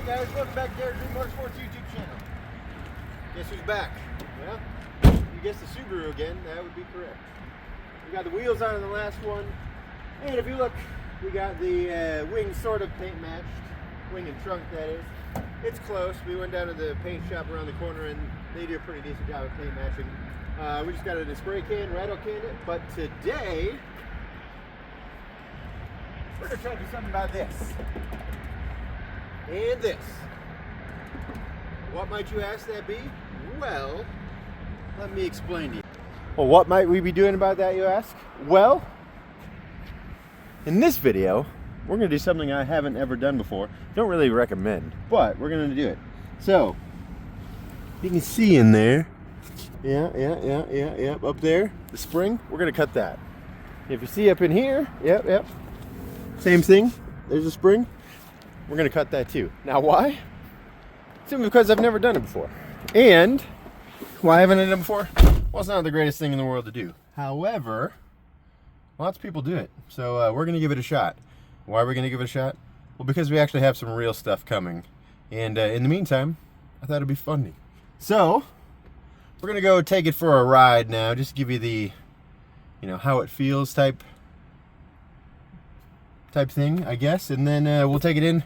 guys, welcome back to Derek Motorsports YouTube channel. Guess who's back? Well, you guessed the Subaru again, that would be correct. We got the wheels on in the last one, and if you look, we got the wings sort of paint matched, wing and trunk that is. It's close. We went down to the paint shop around the corner and they do a pretty decent job of paint matching. We just got it in a spray can, rattle canned it, but today we're going to try to do something about this. And this. What might you ask that be? Well, let me explain to you. Well, what might we be doing about that, you ask? Well, in this video, we're going to do something I haven't ever done before. Don't really recommend, but we're going to do it. So, you can see in there, up there, the spring, we're going to cut that. If you see up in here, same thing, there's a spring. We're going to cut that too. Now why? Simply because I've never done it before. And why haven't I done it before? Well, it's not the greatest thing in the world to do. However, lots of people do it. So we're going to give it a shot. Why are we going to give it a shot? Well, because we actually have some real stuff coming. And in the meantime, I thought it'd be funny. So we're going to go take it for a ride now. Just give you the, how it feels type thing, I guess. And then we'll take it in,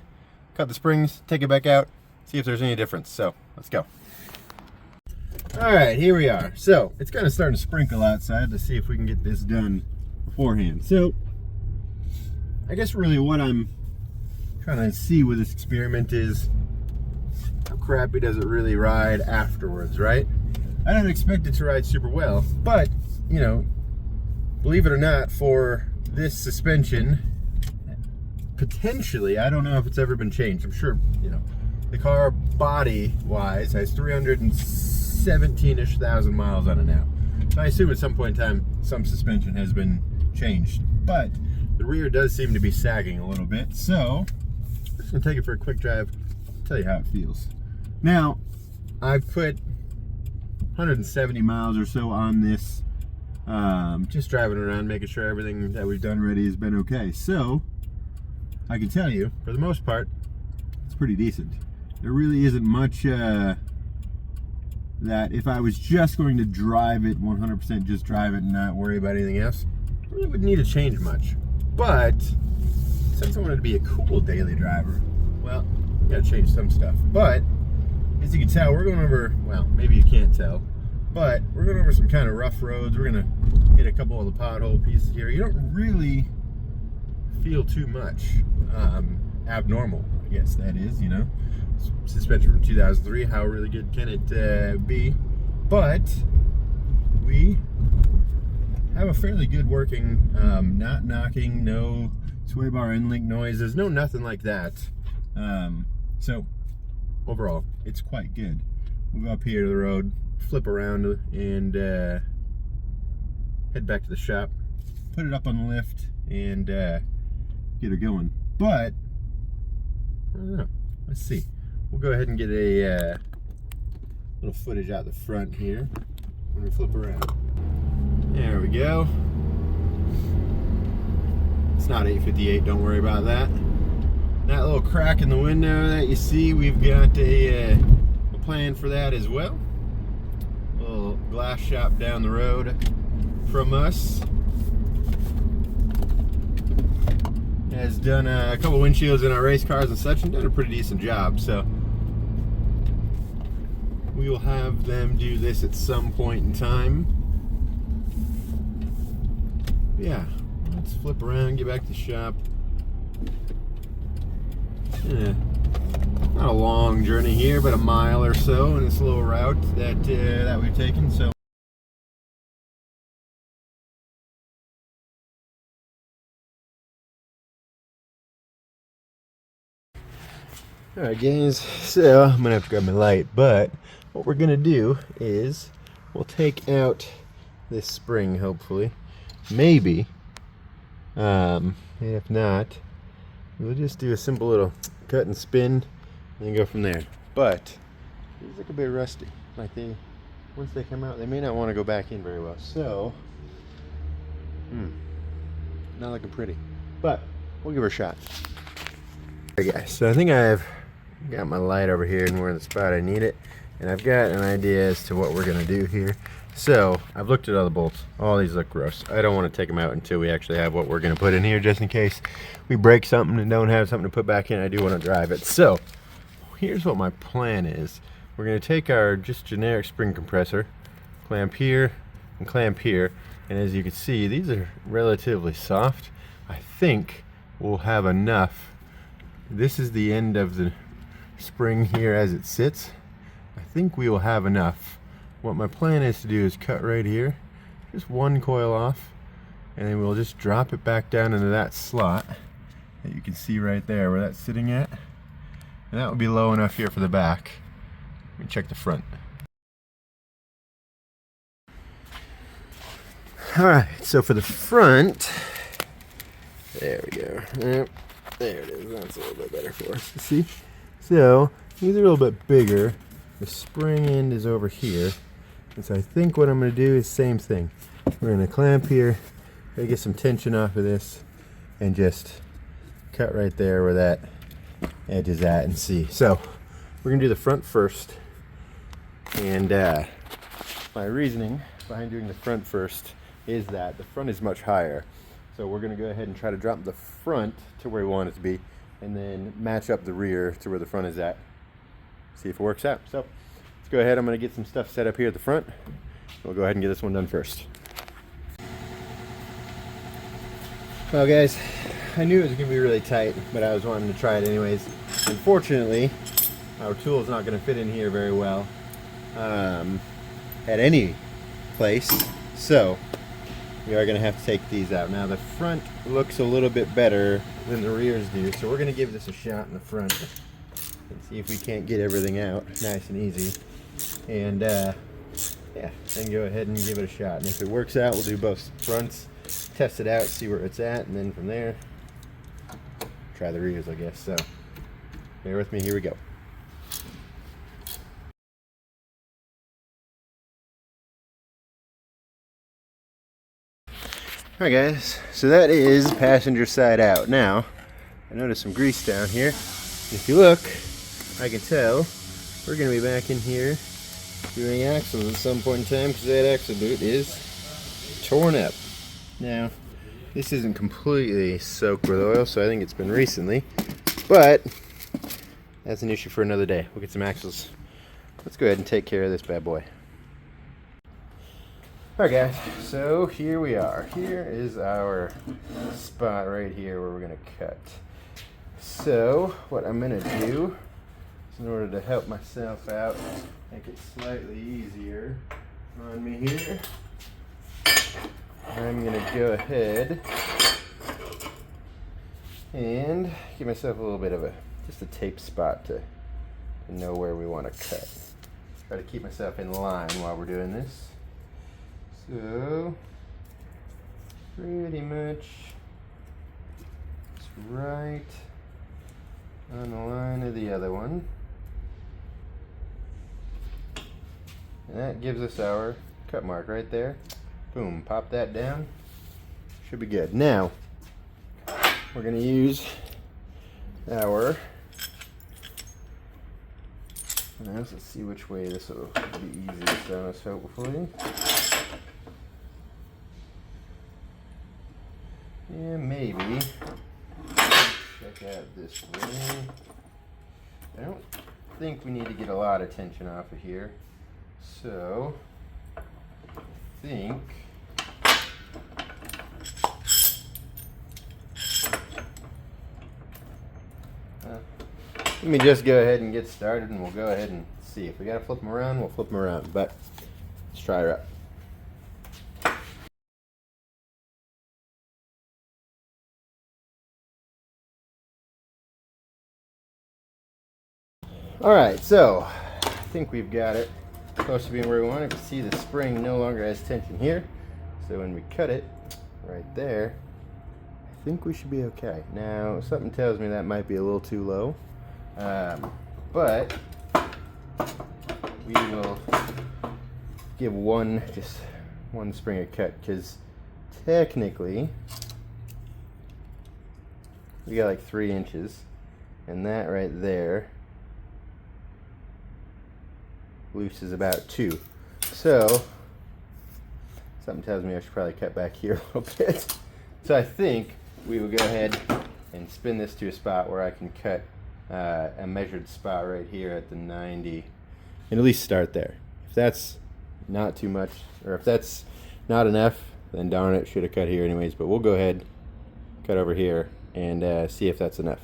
cut the springs, take it back out, see if there's any difference. So let's go. All right, here we are. So it's kind of starting to sprinkle outside. Let's see if we can get this done beforehand. So I guess really what I'm trying to see with this experiment is how crappy does it really ride afterwards, right? I don't expect it to ride super well, but believe it or not, for this suspension, potentially, I don't know if it's ever been changed. I'm sure, the car body-wise has 317-ish thousand miles on it now. So I assume at some point in time, some suspension has been changed. But the rear does seem to be sagging a little bit. So I'm just gonna take it for a quick drive, tell you how it feels. Now, I've put 170 miles or so on this, just driving around, making sure everything that we've done already has been okay. So I can tell you, for the most part, it's pretty decent. There really isn't much that if I was just going to drive it 100%, just drive it and not worry about anything else, I really wouldn't need to change much. But since I wanted to be a cool daily driver, well, we gotta change some stuff. But as you can tell, we're going over, well, maybe you can't tell, but we're going over some kind of rough roads. We're gonna hit a couple of the pothole pieces here. You don't really feel too much abnormal, I guess that is, suspension from 2003, how really good can it be? But we have a fairly good working, not knocking, no sway bar end link noises, no nothing like that. So overall, it's quite good. We'll go up here to the road, flip around, and head back to the shop, put it up on the lift, and get her going. But I don't know, let's see. We'll go ahead and get a little footage out the front here when we flip around. There we go. It's not 858, don't worry about that. That little crack in the window that you see, we've got a plan for that as well. A little glass shop down the road from us has done a couple windshields in our race cars and such, and done a pretty decent job. So we will have them do this at some point in time. Yeah, let's flip around, get back to the shop. Yeah, not a long journey here, but a mile or so in this little route that we've taken. So. Alright guys, so I'm gonna have to grab my light, but what we're gonna do is we'll take out this spring, hopefully. Maybe. And if not, we'll just do a simple little cut and spin and then go from there. But these look a bit rusty. Like once they come out, they may not want to go back in very well. So not looking pretty. But we'll give her a shot. Alright guys, so I think I have got my light over here and we're in the spot I need it. And I've got an idea as to what we're gonna do here. So I've looked at all the bolts. All these look gross. I don't want to take them out until we actually have what we're gonna put in here, just in case we break something and don't have something to put back in. I do want to drive it. So here's what my plan is. We're gonna take our just generic spring compressor, clamp here and clamp here. And as you can see, these are relatively soft. I think we'll have enough. This is the end of the spring here as it sits. I think we will have enough. What my plan is to do is cut right here, just one coil off, and then we'll just drop it back down into that slot that you can see right there where that's sitting at. And that will be low enough here for the back. Let me check the front. Alright, so for the front, there we go. Yep, there it is. That's a little bit better for us to see. So these are a little bit bigger. The spring end is over here. And so I think what I'm going to do is same thing. We're going to clamp here, try to get some tension off of this, and just cut right there where that edge is at and see. So we're going to do the front first. And my reasoning behind doing the front first is that the front is much higher. So we're going to go ahead and try to drop the front to where we want it to be, and then match up the rear to where the front is at. See if it works out. So let's go ahead. I'm going to get some stuff set up here at the front. We'll go ahead and get this one done first. Well guys, I knew it was going to be really tight, but I was wanting to try it anyways. Unfortunately, our tool is not going to fit in here very well at any place. So we are going to have to take these out. Now the front looks a little bit better than the rears do, so we're going to give this a shot in the front and see if we can't get everything out nice and easy. And yeah, then go ahead and give it a shot. And if it works out, we'll do both fronts, test it out, see where it's at, and then from there, try the rears, I guess. So bear with me, here we go. Alright guys, so that is passenger side out. Now, I noticed some grease down here. If you look, I can tell we're going to be back in here doing axles at some point in time, because that axle boot is torn up. Now, this isn't completely soaked with oil, so I think it's been recently, but that's an issue for another day. We'll get some axles. Let's go ahead and take care of this bad boy. Alright guys, so here we are. Here is our spot right here where we're going to cut. So what I'm going to do is, in order to help myself out, make it slightly easier on me here, I'm going to go ahead and give myself a little bit of just a tape spot to know where we want to cut. Try to keep myself in line while we're doing this. So, pretty much it's right on the line of the other one. And that gives us our cut mark right there. Boom, pop that down. Should be good. Now, we're going to use our, let's see which way this will be easiest on us, hopefully. Yeah, maybe. Check out this way. I don't think we need to get a lot of tension off of here. So, I think let me just go ahead and get started, and we'll go ahead and see. If we gotta flip them around, we'll flip them around, but let's try her up. Alright, so I think we've got it close to being where we want it. You can see the spring no longer has tension here, so when we cut it right there, I think we should be okay. Now, something tells me that might be a little too low, but we will give just one spring a cut, because technically we got like 3 inches, and that right there loose is about 2. So something tells me I should probably cut back here a little bit. So I think we will go ahead and spin this to a spot where I can cut a measured spot right here at the 90 and at least start there. If that's not too much, or if that's not enough, then darn it, should have cut here anyways. But we'll go ahead, cut over here, and see if that's enough.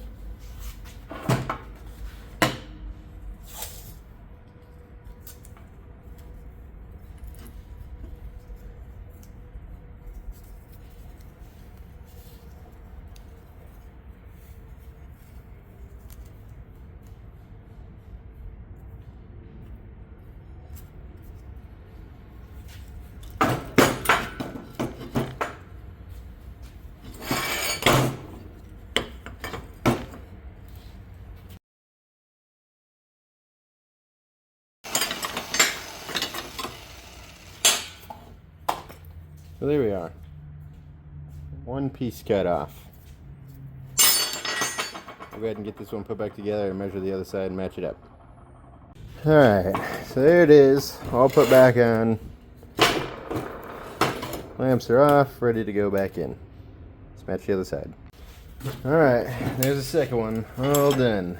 So there we are. One piece cut off. I'll go ahead and get this one put back together and measure the other side and match it up. Alright, so there it is. All put back on. Lamps are off, ready to go back in. Let's match the other side. Alright, there's the second one. All done.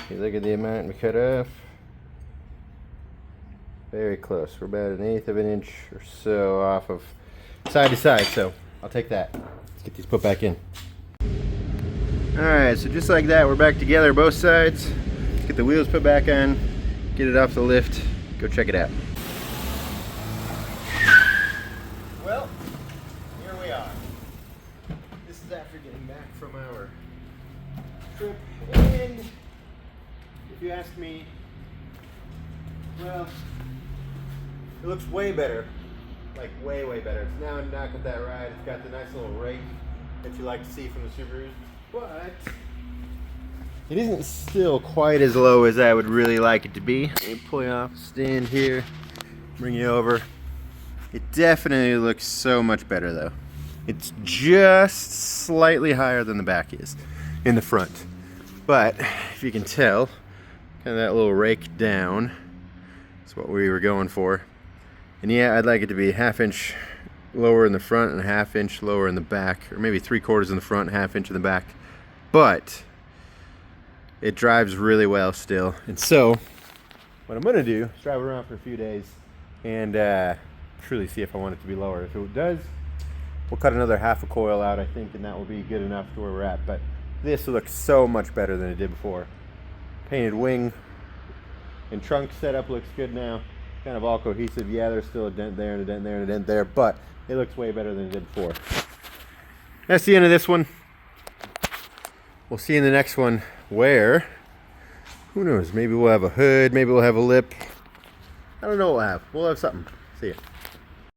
You look at the amount we cut off. Very close. We're about 1/8 of an inch or so off of side to side, so I'll take that. Let's get these put back in. Alright, so just like that, we're back together both sides. Let's get the wheels put back on, get it off the lift, go check it out. Well, here we are. This is after getting back from our trip, and if you ask me, well, it looks way better. Like way better. It's now not got that ride. It's got the nice little rake that you like to see from the Subarus, but it isn't still quite as low as I would really like it to be. Let me pull you off, stand here, bring you over. It definitely looks so much better though. It's just slightly higher than the back is in the front, but if you can tell, kind of that little rake down is what we were going for. And yeah, I'd like it to be 1/2 inch lower in the front and 1/2 inch lower in the back, or maybe 3/4 in the front, 1/2 inch in the back. But it drives really well still. And so what I'm gonna do is drive around for a few days and truly see if I want it to be lower. If it does, we'll cut another 1/2 a coil out, I think, and that will be good enough to where we're at. But this looks so much better than it did before. Painted wing and trunk setup looks good now. Kind of all cohesive. Yeah, there's still a dent there and a dent there and a dent there, but it looks way better than it did before. That's the end of this one. We'll see in the next one where, who knows, maybe we'll have a hood, maybe we'll have a lip. I don't know what we'll have. We'll have something. See ya.